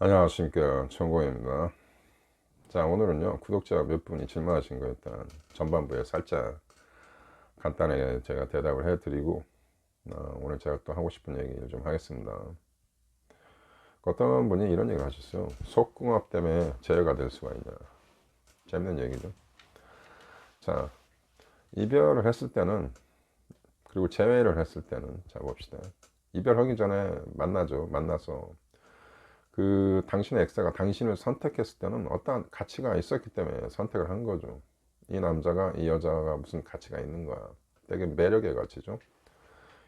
안녕하십니까, 천공입니다. 자, 오늘은요 구독자 몇 분이 질문하신 거에 일단 전반부에 살짝 간단하게 제가 대답을 해드리고, 오늘 제가 또 하고 싶은 얘기를 좀 하겠습니다. 어떤 분이 이런 얘기를 하셨어요. 속궁합 때문에 재회가 될 수가 있냐. 재밌는 얘기죠. 자, 이별을 했을 때는, 그리고 재회를 했을 때는, 자 봅시다. 이별하기 전에 만나죠. 만나서 그 당신의 엑스가 당신을 선택했을 때는 어떠한 가치가 있었기 때문에 선택을 한 거죠. 이 남자가 이 여자가 무슨 가치가 있는 거야. 되게 매력의 가치죠.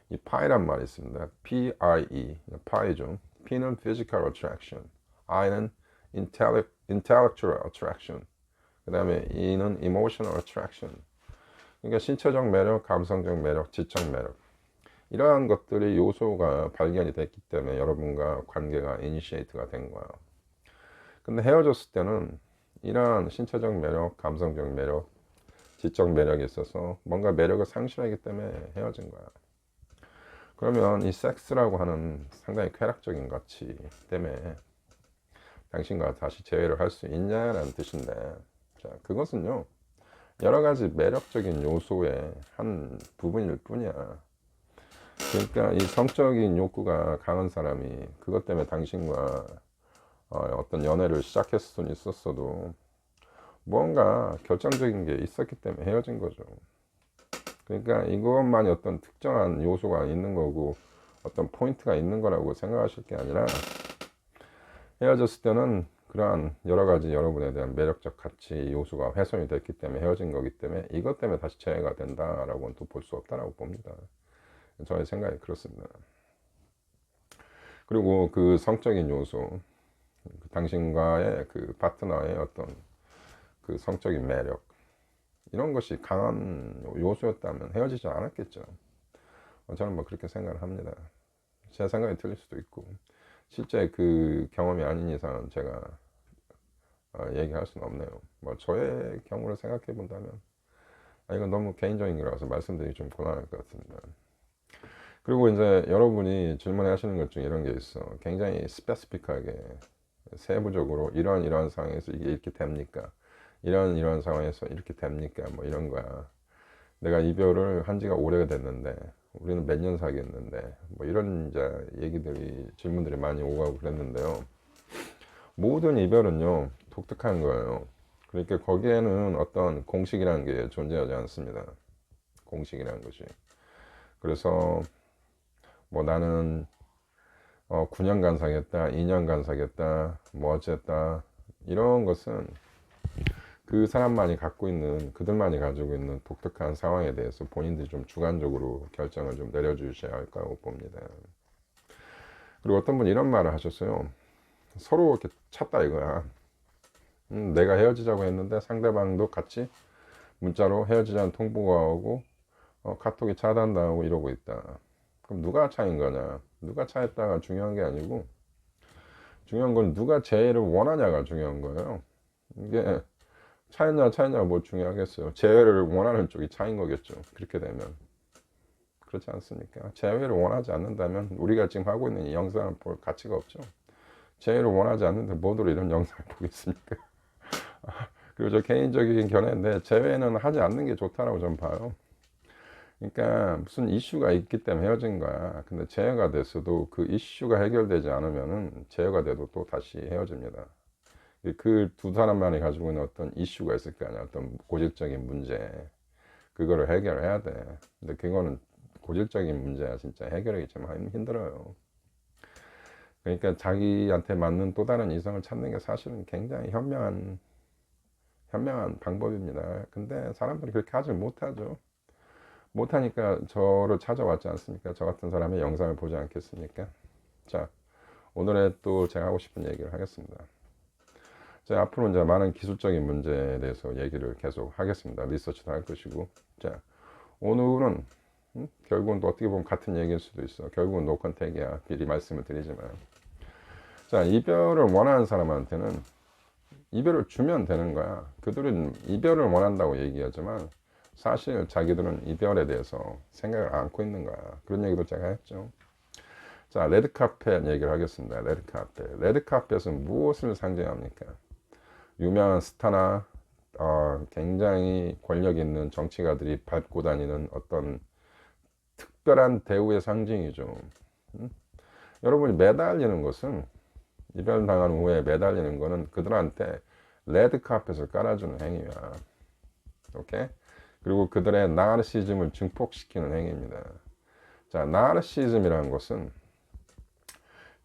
이 파이란 말이 있습니다. P-I-E, 파이죠. P는 physical attraction, I는 intellectual attraction, 그 다음에 E는 emotional attraction. 그러니까 신체적 매력, 감성적 매력, 지적 매력. 이러한 것들이 요소가 발견이 됐기 때문에 여러분과 관계가 이니시에이트가 된 거예요. 근데 헤어졌을 때는 이러한 신체적 매력, 감성적 매력, 지적 매력이 있어서 뭔가 매력을 상실하기 때문에 헤어진 거야. 그러면 이 섹스라고 하는 상당히 쾌락적인 가치 때문에 당신과 다시 재회를 할 수 있냐라는 뜻인데, 자, 그것은요 여러 가지 매력적인 요소의 한 부분일 뿐이야. 그러니까 이 성적인 욕구가 강한 사람이 그것 때문에 당신과 어떤 연애를 시작했을 수는 있었어도 뭔가 결정적인 게 있었기 때문에 헤어진 거죠. 그러니까 이것만이 어떤 특정한 요소가 있는 거고 어떤 포인트가 있는 거라고 생각하실 게 아니라, 헤어졌을 때는 그러한 여러 가지 여러분에 대한 매력적 가치 요소가 훼손이 됐기 때문에 헤어진 거기 때문에 이것 때문에 다시 재회가 된다라고는 또 볼 수 없다라고 봅니다. 저의 생각이 그렇습니다. 그리고 그 성적인 요소, 당신과의 그 파트너의 어떤 그 성적인 매력, 이런 것이 강한 요소였다면 헤어지지 않았겠죠. 저는 뭐 그렇게 생각을 합니다. 제 생각이 틀릴 수도 있고 실제 그 경험이 아닌 이상은 제가 얘기할 수는 없네요. 뭐 저의 경우를 생각해 본다면, 이건 너무 개인적인 거라서 말씀드리기 좀 곤란할 것 같습니다. 그리고 이제 여러분이 질문해 하시는 것 중에 이런 게 있어. 굉장히 스페시픽하게 세부적으로 이러한 상황에서 이게 이렇게 됩니까? 이런 상황에서 이렇게 됩니까? 뭐 이런 거야. 내가 이별을 한 지가 오래가 됐는데, 우리는 몇 년 사귀었는데, 뭐 이런 이제 얘기들이, 질문들이 많이 오고 가고 그랬는데요. 모든 이별은요, 독특한 거예요. 그러니까 거기에는 어떤 공식이라는 게 존재하지 않습니다. 공식이라는 것이. 그래서 뭐 나는 9년간 사귀었다, 2년간 사귀었다, 뭐 어쨌다, 이런 것은 그 사람만이 갖고 있는, 그들만이 가지고 있는 독특한 상황에 대해서 본인들이 좀 주관적으로 결정을 좀 내려주셔야 할 거라고 봅니다. 그리고 어떤 분이 이런 말을 하셨어요. 서로 이렇게 찾다 이거야. 내가 헤어지자고 했는데 상대방도 같이 문자로 헤어지자는 통보가 오고 카톡이 차단당하고 이러고 있다. 그럼 누가 차인 거냐? 누가 차였다가 중요한 게 아니고, 중요한 건 누가 재해를 원하냐가 중요한 거예요. 이게 차였냐 뭐 중요하겠어요. 재회를 원하는 쪽이 차인 거겠죠. 그렇게 되면. 그렇지 않습니까? 재회를 원하지 않는다면 우리가 지금 하고 있는 이 영상을 볼 가치가 없죠. 재회를 원하지 않는데 뭐로 이런 영상을 보겠습니까? 그리고 저 개인적인 견해인데, 재회는 하지 않는 게 좋다라고 저는 봐요. 그러니까 무슨 이슈가 있기 때문에 헤어진 거야. 근데 재회가 됐어도 그 이슈가 해결되지 않으면은 재회가 돼도 또 다시 헤어집니다. 그 두 사람만이 가지고 있는 어떤 이슈가 있을 거 아니야. 어떤 고질적인 문제. 그거를 해결해야 돼. 근데 그거는 고질적인 문제야. 진짜 해결하기 좀 힘들어요. 그러니까 자기한테 맞는 또 다른 이성을 찾는 게 사실은 굉장히 현명한 방법입니다. 근데 사람들이 그렇게 하지 못하죠. 못하니까 저를 찾아왔지 않습니까? 저 같은 사람의 영상을 보지 않겠습니까? 자, 오늘의 또 제가 하고 싶은 얘기를 하겠습니다. 자, 앞으로 이제 많은 기술적인 문제에 대해서 얘기를 계속 하겠습니다. 리서치도 할 것이고. 자, 오늘은 결국은 또 어떻게 보면 같은 얘기일 수도 있어. 결국은 노컨택이야. 미리 말씀을 드리지만. 자, 이별을 원하는 사람한테는 이별을 주면 되는 거야. 그들은 이별을 원한다고 얘기하지만 사실 자기들은 이별에 대해서 생각을 안고 있는 거야. 그런 얘기도 제가 했죠. 자, 레드카펫 얘기를 하겠습니다. 레드카펫. 레드카펫은 무엇을 상징합니까? 유명한 스타나 굉장히 권력 있는 정치가들이 밟고 다니는 어떤 특별한 대우의 상징이죠. 여러분이 매달리는 것은, 이별당한 후에 매달리는 것은 그들한테 레드카펫을 깔아주는 행위야. 오케이? 그리고 그들의 나르시즘을 증폭시키는 행위입니다. 자, 나르시즘이라는 것은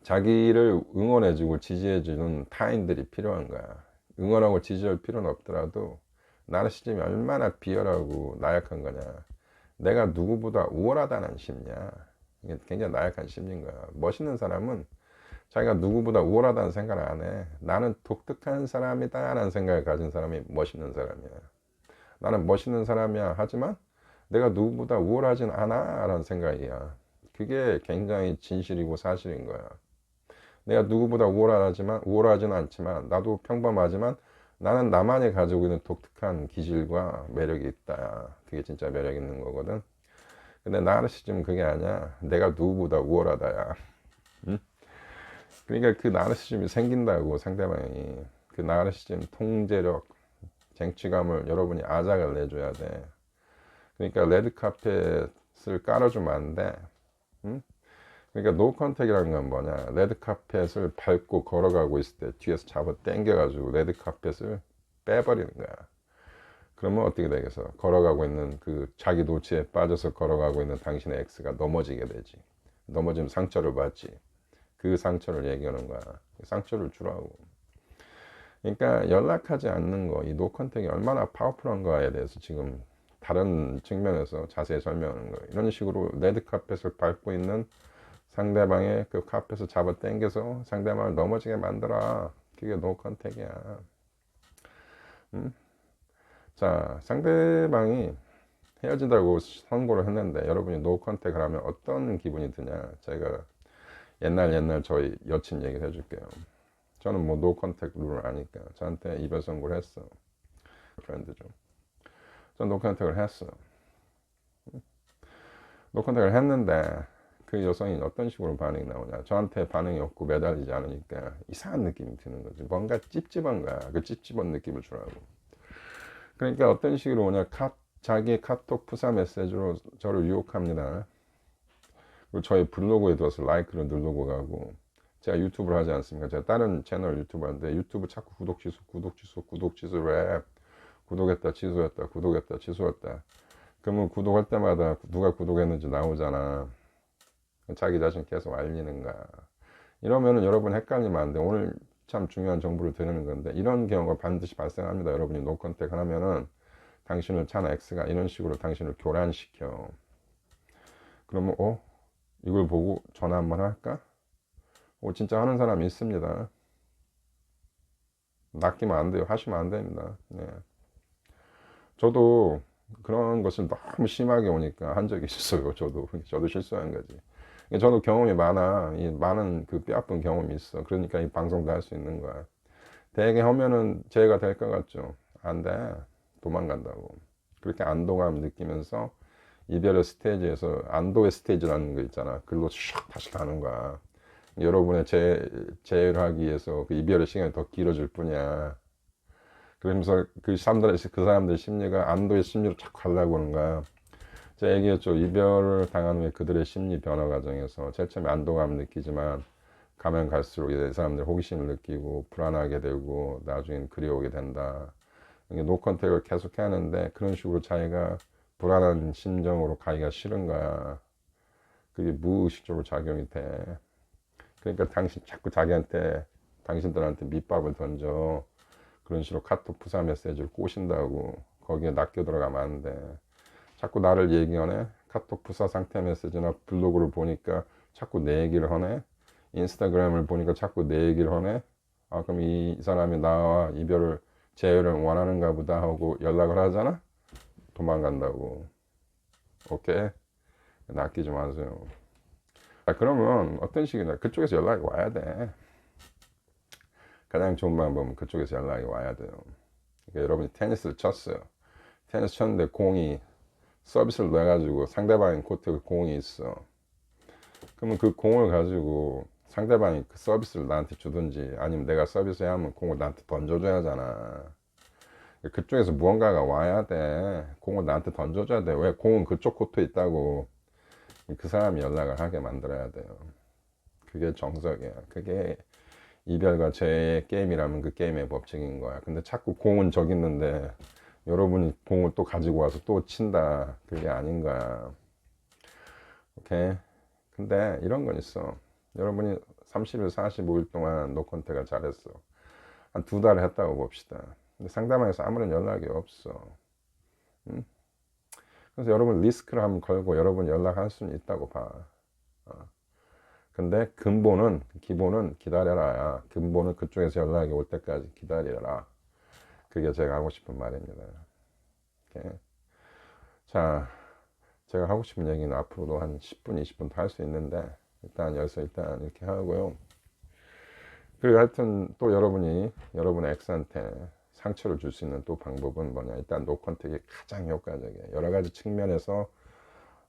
자기를 응원해주고 지지해주는 타인들이 필요한 거야. 응원하고 지지할 필요는 없더라도 나르시즘이 얼마나 비열하고 나약한 거냐. 내가 누구보다 우월하다는 심리야. 이게 굉장히 나약한 심리인 거야. 멋있는 사람은 자기가 누구보다 우월하다는 생각을 안 해. 나는 독특한 사람이다 라는 생각을 가진 사람이 멋있는 사람이야. 나는 멋있는 사람이야 하지만 내가 누구보다 우월하진 않아 라는 생각이야. 그게 굉장히 진실이고 사실인 거야. 내가 누구보다 우월하진 않지만 나도 평범하지만 나는 나만이 가지고 있는 독특한 기질과 매력이 있다. 그게 진짜 매력 있는 거거든. 근데 나르시즘은 그게 아니야. 내가 누구보다 우월하다야. 응? 그러니까 그 나르시즘이 생긴다고 상대방이. 그 나르시즘 통제력, 쟁취감을 여러분이 아작을 내줘야 돼. 그러니까 레드카펫을 깔아주면 안 돼. 응? 그러니까 노컨택이라는 건 뭐냐. 레드카펫을 밟고 걸어가고 있을 때 뒤에서 잡아 당겨가지고 레드카펫을 빼버리는 거야. 그러면 어떻게 되겠어? 걸어가고 있는 그 자기 노치에 빠져서 걸어가고 있는 당신의 X가 넘어지게 되지. 넘어지면 상처를 받지. 그 상처를 얘기하는 거야. 상처를 주라고. 그러니까 연락하지 않는 거, 이 노컨택이 얼마나 파워풀한 거에 대해서 지금 다른 측면에서 자세히 설명하는 거예요. 이런 식으로 레드카펫을 밟고 있는 상대방의 그 카펫을 잡아 당겨서 상대방을 넘어지게 만들어. 그게 노컨택이야. 자, 상대방이 헤어진다고 선고를 했는데 여러분이 노컨택을 하면 어떤 기분이 드냐. 제가 옛날 저희 여친 얘기를 해줄게요. 저는 뭐 노컨택 룰을 아니까 저한테 이별 선고를 했어. 프렌드죠. 전 노컨택을 했어. 노컨택을 했는데 그 여성이 어떤 식으로 반응이 나오냐. 저한테 반응이 없고 매달리지 않으니까 이상한 느낌이 드는 거지. 뭔가 찝찝한 거야. 그 찝찝한 느낌을 주라고. 그러니까 어떤 식으로 오냐. 자기 카톡 푸사 메시지로 저를 유혹합니다. 그리고 저희 블로그에 들어서 라이크를 누르고 가고, 제가 유튜브를 하지 않습니까? 제가 다른 채널 유튜브 하는데 유튜브 자꾸 구독 취소를 해. 구독했다 취소했다 구독했다 취소했다. 그러면 구독할 때마다 누가 구독했는지 나오잖아. 자기 자신 계속 알리는 거야. 이러면은 여러분 헷갈리면 안 돼. 오늘 참 중요한 정보를 드리는 건데 이런 경우가 반드시 발생합니다. 여러분이 노컨택 하면은 당신을 찬 X가 이런 식으로 당신을 교란시켜. 그러면 이걸 보고 전화 한번 할까? 진짜 하는 사람이 있습니다. 낚이면 안 돼요. 하시면 안 됩니다. 네. 저도 그런 것을 너무 심하게 오니까 한 적이 있어요. 저도 실수한 거지. 저도 경험이 많아. 이 많은 그 뼈아픈 경험이 있어. 그러니까 이 방송도 할 수 있는 거야. 대개 하면은 죄가 될 것 같죠. 안 돼. 도망간다고. 그렇게 안도감 느끼면서 이별의 스테이지에서 안도의 스테이지라는 거 있잖아. 그걸로 샥 다시 가는 거야. 여러분의 재해를 하기 위해서 그 이별의 시간이 더 길어질 뿐이야. 그러면서 그 사람들의 심리가 안도의 심리로 자꾸 가려고 하는 거야. 제가 얘기했죠. 이별을 당한 후에 그들의 심리 변화 과정에서 제일 처음에 안도감을 느끼지만 가면 갈수록 이 사람들이 호기심을 느끼고 불안하게 되고 나중엔 그리워오게 된다. 노컨택을 계속 해야 하는데 그런 식으로 자기가 불안한 심정으로 가기가 싫은 거야. 그게 무의식적으로 작용이 돼. 그러니까 자꾸 당신들한테 밑밥을 던져. 그런 식으로 카톡 부사 메시지를 꼬신다고. 거기에 낚여 들어가면 안 돼. 자꾸 나를 얘기하네. 카톡 부사 상태 메시지나 블로그를 보니까 자꾸 내 얘기를 하네. 인스타그램을 보니까 자꾸 내 얘기를 하네. 그럼 이 사람이 나와 재회를 원하는가 보다 하고 연락을 하잖아. 도망간다고. 오케이? 낚이지 마세요. 그러면 어떤 식이냐. 그쪽에서 연락이 와야 돼. 가장 좋은 방법은 그쪽에서 연락이 와야 돼요. 그러니까 여러분이 테니스를 쳤어요. 테니스 쳤는데 공이 서비스를 넣어가지고 상대방의 코트에 공이 있어. 그러면 그 공을 가지고 상대방이 그 서비스를 나한테 주든지 아니면 내가 서비스해야 하면 공을 나한테 던져줘야 하잖아. 그쪽에서 무언가가 와야 돼. 공을 나한테 던져줘야 돼. 왜? 공은 그쪽 코트에 있다고 그 사람이 연락을 하게 만들어야 돼요. 그게 정석이야. 그게 이별과 재의 게임이라면 그 게임의 법칙인 거야. 근데 자꾸 공은 저기 있는데 여러분이 공을 또 가지고 와서 또 친다. 그게 아닌 거야. 오케이? 근데 이런 건 있어. 여러분이 30일, 45일 동안 노컨택을 잘했어. 한 2달 했다고 봅시다. 근데 상대방에서 아무런 연락이 없어. 응? 그래서 여러분 리스크를 한번 걸고 여러분 연락할 수는 있다고 봐. 근데 기본은 기다려라. 근본은 그쪽에서 연락이 올 때까지 기다려라. 그게 제가 하고 싶은 말입니다. 오케이? 자, 제가 하고 싶은 얘기는 앞으로도 한 10분, 20분 더 할 수 있는데 일단 여기서 일단 이렇게 하고요. 그리고 하여튼 또 여러분의 엑스한테 상처를 줄 수 있는 또 방법은 뭐냐. 일단 노컨택이 가장 효과적이에요. 여러 가지 측면에서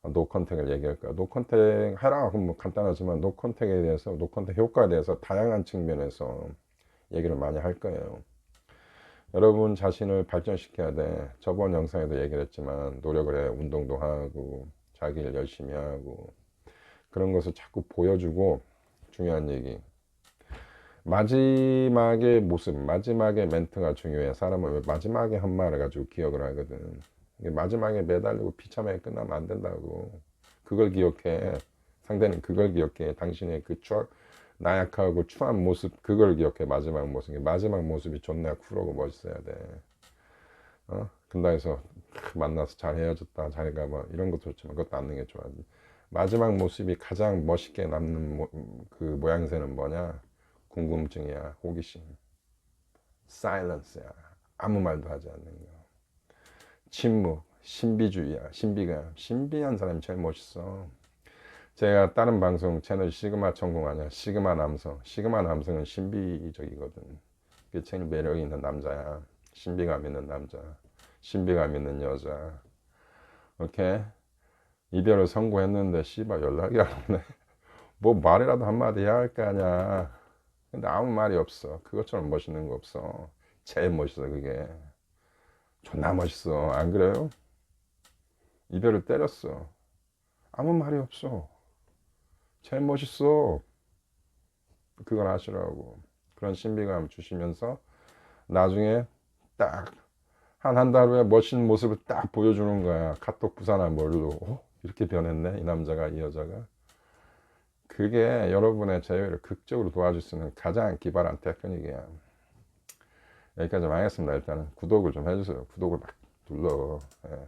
노컨택을 얘기할까요? 노컨택 해라 그럼 뭐 간단하지만 노컨택에 대해서 노컨택 효과에 대해서 다양한 측면에서 얘기를 많이 할 거예요. 여러분 자신을 발전시켜야 돼. 저번 영상에도 얘기를 했지만 노력을 해. 운동도 하고 자기 일 열심히 하고 그런 것을 자꾸 보여주고 중요한 얘기 마지막의 모습 마지막의 멘트가 중요해. 사람은 왜 마지막에 한 말을 가지고 기억을 하거든. 마지막에 매달리고 비참하게 끝나면 안 된다고. 그걸 기억해. 상대는 그걸 기억해. 당신의 그 나약하고 추한 모습 그걸 기억해. 마지막 모습. 마지막 모습이 존나 쿨하고 멋있어야 돼. 근다 해서 만나서 잘 헤어졌다 잘 가 뭐 이런 것도 좋지만 그것도 않는 게 좋아. 마지막 모습이 가장 멋있게 남는 그 모양새는 뭐냐? 궁금증이야. 호기심. 사일런스야. 아무 말도 하지 않는 거. 침묵. 신비주의야. 신비한 사람이 제일 멋있어. 제가 다른 방송 채널 시그마 천공 아니야. 시그마 남성은 신비적이거든. 그게 제일 매력 있는 남자야. 신비감 있는 남자. 신비감 있는 여자. 오케이? 이별을 선고했는데 씨발 연락이 안 오네. 뭐 말이라도 한마디 해야 할 거 아니야. 근데 아무 말이 없어. 그것처럼 멋있는 거 없어. 제일 멋있어 그게. 존나 멋있어. 안 그래요? 이별을 때렸어. 아무 말이 없어. 제일 멋있어. 그걸 아시라고. 그런 신비감 주시면서 나중에 딱 한 달 후에 멋있는 모습을 딱 보여주는 거야. 카톡 부산한 뭘로. 이렇게 변했네. 이 남자가 이 여자가. 그게 여러분의 재회를 극적으로 도와줄 수 있는 가장 기발한 테크닉이야. 여기까지 좀 하겠습니다. 일단은 구독을 좀 해주세요. 구독을 막 눌러. 예.